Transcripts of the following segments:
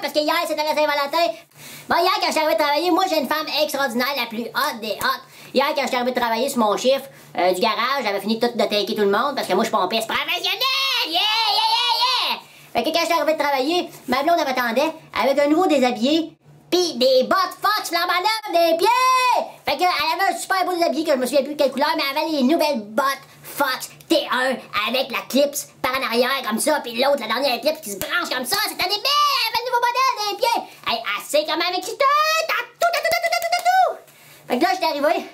parce que hier, c'était la Saint-Valentin. Bon, hier, quand je suis arrivé de travailler, moi, j'ai une femme extraordinaire, la plus hot des hot. Hier, quand je suis arrivé de travailler sur mon chiffre du garage, j'avais fini tout de tanker tout le monde, parce que moi, je suis pompiste professionnel! Yeah, yeah, yeah, yeah! Fait que quand je suis arrivé de travailler, ma blonde m'attendait avec un nouveau déshabillé, pis des bottes Fox flambant neuves des pieds! Fait qu'elle avait un super beau déshabillé que je me souviens plus de quelle couleur, mais elle avait les nouvelles bottes Fox T1 avec la clips par en arrière comme ça, puis l'autre, la dernière clip qui se branche comme ça, c'était des billes! Elle avait le nouveau modèle des pieds! Hey, assez comme avec qui tout! Fait que là, j'étais arrivé,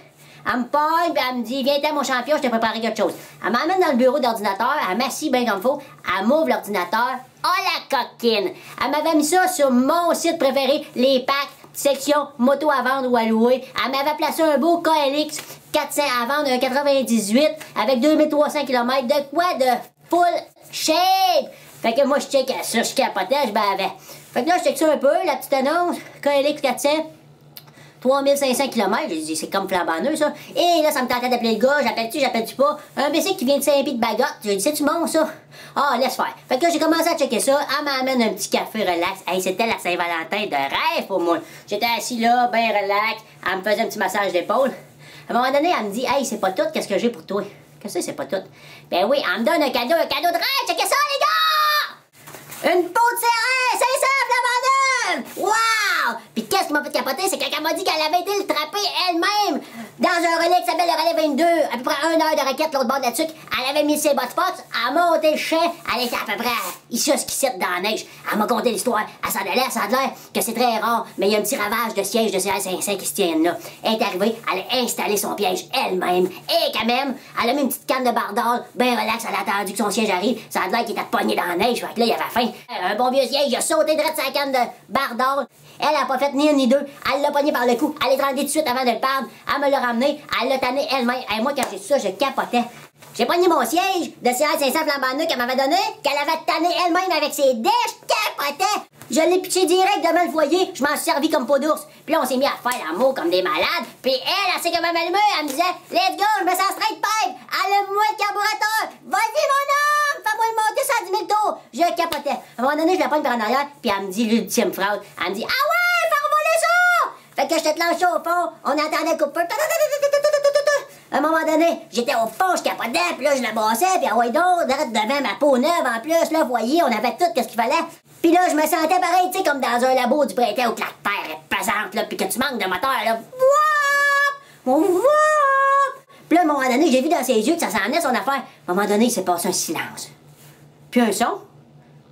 elle me pogne, puis elle me dit, viens-t'en mon champion, je t'ai préparé quelque chose. Elle m'amène dans le bureau d'ordinateur, elle m'assit bien comme faut, elle m'ouvre l'ordinateur, oh la coquine! Elle m'avait mis ça sur mon site préféré, les packs, section moto à vendre ou à louer. Elle m'avait placé un beau KLX 400 à vendre, un 98 avec 2300 km, de quoi de full shape! Fait que moi, je check ça, je capotais, je bavais. Fait que là, je check ça un peu, la petite annonce, KLX 400, 3500 km, j'ai dit, c'est comme flambanneux, ça. Et là, ça me tentait d'appeler le gars, j'appelle-tu pas? Un bicycle qui vient de Saint-Pie de Bagotte. J'ai dit, c'est-tu bon, ça? Ah, laisse faire. Fait que là, j'ai commencé à checker ça. Elle m'amène un petit café relax. Hey, c'était la Saint-Valentin de rêve pour moi. J'étais assis là, bien relax. Elle me faisait un petit massage d'épaule. À un moment donné, elle me dit, hey, c'est pas tout, qu'est-ce que j'ai pour toi? Qu'est-ce que c'est pas tout? Ben oui, elle me donne un cadeau de rêve. Checkez ça, les gars! Une peau de serrin, 500 flambant neuve! Wow! Puis qu'est-ce qui m'a fait capoter, c'est quand elle m'a dit qu'elle avait été le trapper elle-même dans un relais qui s'appelle le relais 22, à peu près 1 heure de raquette, l'autre bord de la tuque. Elle avait mis ses bottes Fox, elle a monté le champ, elle était à peu près ici, ce qui cite dans la neige. Elle m'a conté l'histoire, elle s'en allait, ça a l'air que c'est très rare, mais il y a un petit ravage de siège de CR500 qui se tiennent là. Elle est arrivée, elle a installé son piège elle-même, et quand même, elle a mis une petite canne de bardol, bien relax, elle a attendu que son siège arrive, ça a l'air qu'il était pogné dans la neige, fait que là, il avait faim. Un bon vieux siège, il a sauté direct sa canne de bardol. Elle a pas fait ni une ni deux. Elle l'a pogné par le cou. Elle est rentrée tout de suite avant de le perdre. Elle me l'a ramené. Elle l'a tanné elle-même. Et moi, quand j'ai su ça, je capotais. J'ai pogné mon siège de CR500 flambant qu'elle m'avait donné, qu'elle avait tanné elle-même avec ses dés. Je capotais. Je l'ai pitché direct devant le foyer. Je m'en suis servi comme peau d'ours. Puis là, on s'est mis à faire l'amour comme des malades. Puis elle s'est comme allumée. Elle me disait, let's go, je me sens straight pipe. Allume-moi le carburateur. Vas-y, mon homme. Fais-moi le monter ça à 10 000 tours. Je capotais. À un moment donné, je la pogne par en arrière. Puis elle me dit l'ultime phrase. Elle me dit, ah ouais, fais revoler ça. Fait que je te lâche au fond. On entendait le coup-feu. À un moment donné, j'étais au fond, je capotais, puis là, je la brassais, puis ah ouais donc, devant ma peau neuve en plus, là, vous voyez, on avait tout ce qu'il fallait. Puis là, je me sentais pareil, tu sais, comme dans un labo du printemps où que la terre est pesante, là, puis que tu manques de moteur, là. Puis là, à un moment donné, j'ai vu dans ses yeux que ça s'en venait son affaire. À un moment donné, il s'est passé un silence. Puis un son.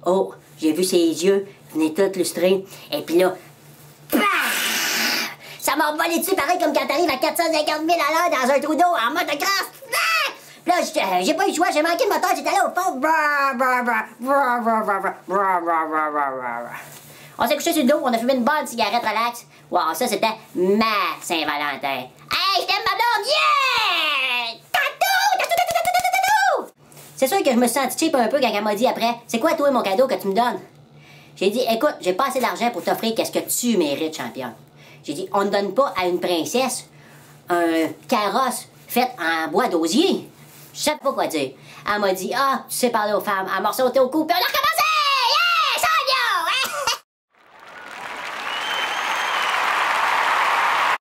Oh, j'ai vu ses yeux venir tout lustrés, et puis là, ça m'a volé dessus pareil comme quand t'arrives à 450 000 à l'heure dans un trou d'eau en mode de crasse. Puis là, j'ai pas eu le choix, j'ai manqué le moteur, j'étais là au fond. On s'est couché sur le dos, on a fumé une bonne cigarette relax. Wow, ça c'était ma Saint-Valentin. Hey, je t'aime ma blonde, yeah! Tatou! C'est sûr que je me suis senti cheap un peu quand elle m'a dit après, c'est quoi toi mon cadeau que tu me donnes? J'ai dit, écoute, j'ai pas assez d'argent pour t'offrir qu'est-ce que tu mérites, champion. J'ai dit, on ne donne pas à une princesse un carrosse fait en bois d'osier. Je sais pas quoi dire. Elle m'a dit, ah, tu sais parler aux femmes. Elle m'a sauté au cou, puis on a